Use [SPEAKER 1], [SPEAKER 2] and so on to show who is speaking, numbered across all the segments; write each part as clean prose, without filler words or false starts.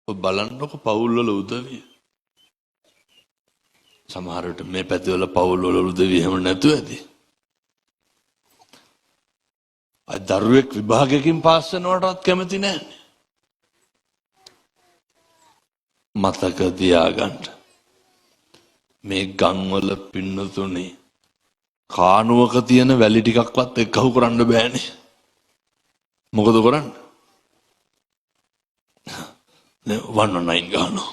[SPEAKER 1] ඔය බලන්නකො පවුල් වල උදවිය. සමහර විට මේ පැතිවල පවුල් වල උදවිය එහෙම නැතුව ඇති. අය දරුවෙක් විභාගයකින් පාස් වෙනවටවත් කැමති නැහැ. මතක තියාගන්න. මේ ගම්වල පින්නතුනේ කානුවක තියෙන වැලි ටිකක්වත් එක්කහු කරන්න බෑනේ. මොකද කරන්නේ? වන්න නයින් ගන්නවා.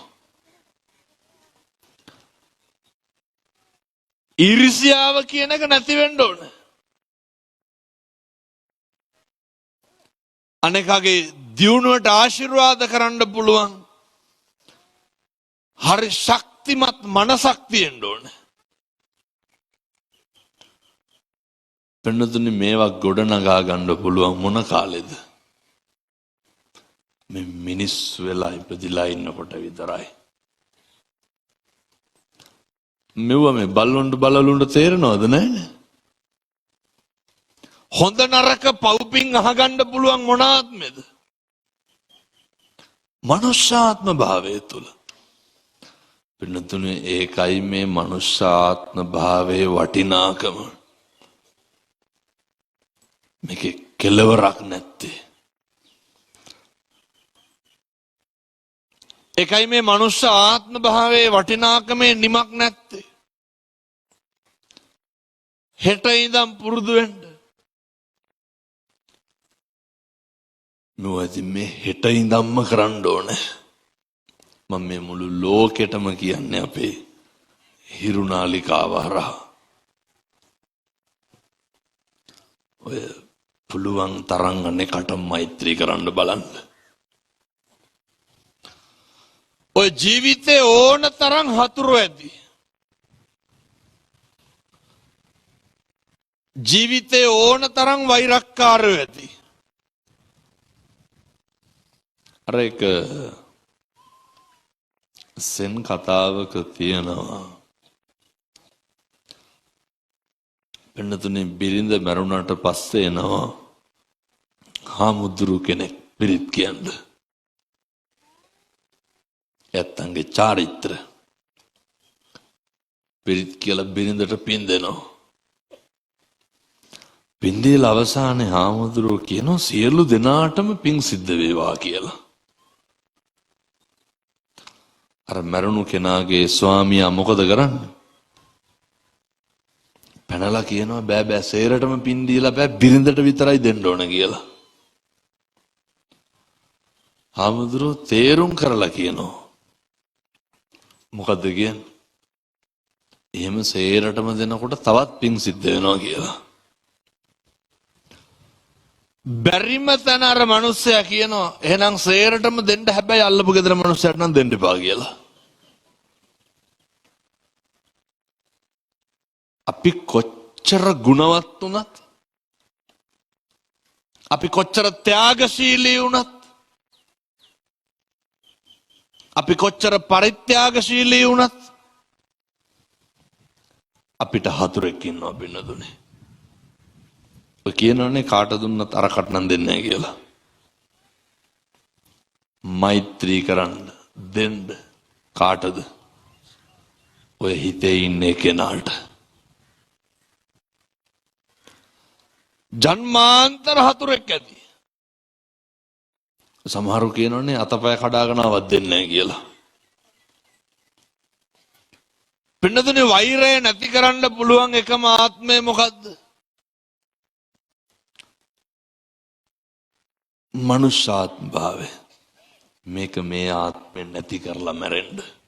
[SPEAKER 1] ඊර්ෂ්‍යාව කියන එක නැති වෙන්න ඕන. අනෙකගේ දියුණුවට ආශිර්වාද කරන්න පුළුවන් හරි ශක්තිමත් මනසක් තියෙන්න ඕන. පෙන්නතුනි මේවා ගොඩනගා ගන්න පුළුවන් මොන කාලෙද? මේ මිනිස් වෙලා ඉපදිලා ඉන්නකොට විතරයි. මෙව මේ බල්ලොන්ට බලලුන්ට තේරෙනවද නැන්නේ? හොඳ නරක පව්පින් අහගන්න පුළුවන් මොන ආත්මෙද? මනුෂ්‍යාත්ම භාවය තුල. පින්නතුනේ ඒකයි මේ මනුෂ්‍යාත්ම භාවයේ වටිනාකම. මේකේ කෙලවරක් නැත්තේ. ඒකයි මේ මනුෂ්‍ය ආත්ම භාවයේ වටිනාකමේ නිමක් නැත්තේ. හෙට ඉඳන් පුරුදු වෙන්න. මොවද මේ හෙට ඉඳන්ම කරන්න ඕනේ. මම මේ මුළු ලෝකෙටම කියන්නේ අපේ හිරුනාලිකාව හරහා. ඔය පුළුවන් තරම් අනේකට මෛත්‍රී කරන්න බලන්න. ඔය ජීවිතේ ඕන තරම් හතුරු ඇති. ජීවිතේ ඕන තරම් වෛරක්කාරයෝ ඇති. අර එක සෙන් කතාවක තියෙනවා. පෙන්නතුනේ බිරිඳ මරුණාට පස්සේ එනවා හාමුදුරු කෙනෙක් පිරිත් කියන්නේ. ඇත්තන්ගේ චාරිත්‍ර පිරිත් කියලා බිරිඳට පින් දෙනවා. පින් දීලා අවසානයේ හාමුදුරුවෝ කියනවා සියලු දෙනාටම පින් සිද්ධ වේවා කියලා. අර මරුණු කෙනාගේ ස්වාමියා මොකද කරන්නේ? පැනලා කියනවා බෑ බෑ සේරටම පින් දීලා බෑ බිරිඳට විතරයි දෙන්න ඕන කියලා. හාමුදුරුවෝ තේරුම් කරලා කියනවා මොකද්ද කියන්නේ? එහෙම සේරටම දෙනකොට තවත් පින් සිද්ධ වෙනවා කියලා. බැරිම තැන අර මිනිස්සයා කියනවා එහෙනම් සේරටම දෙන්න හැබැයි අල්ලපු ගෙදර මිනිස්සයාට නම් දෙන්න එපා කියලා. අපි කොච්චර ගුණවත් වුණත් අපි කොච්චර ත්‍යාගශීලී වුණත් අපි කොච්චර පරිත්‍යාගශීලී වුණත් අපිට හතුරෙක් ඉන්නවා පින්නතුනේ. ඔය කියනවනේ කාට දුන්නත් අරකට නම් දෙන්නේ නැහැ කියලා. මෛත්‍රී කරන්න දෙන්න කාටද? ඔය හිතේ ඉන්නේ කෙනාට. ජන්මාන්තර හතුරෙක් ඇති. සමහරු කියනවනේ අතපය කඩාගෙන ආවත් දෙන්නේ නැහැ කියලා. පින්නතුනේ වෛරය නැති කරන්න පුළුවන් එකම ආත්මය මොකද්ද? මනුෂ්‍යාත්ම භාවය. මේක මේ ආත්මෙන් නැති කරලා මැරෙන්න.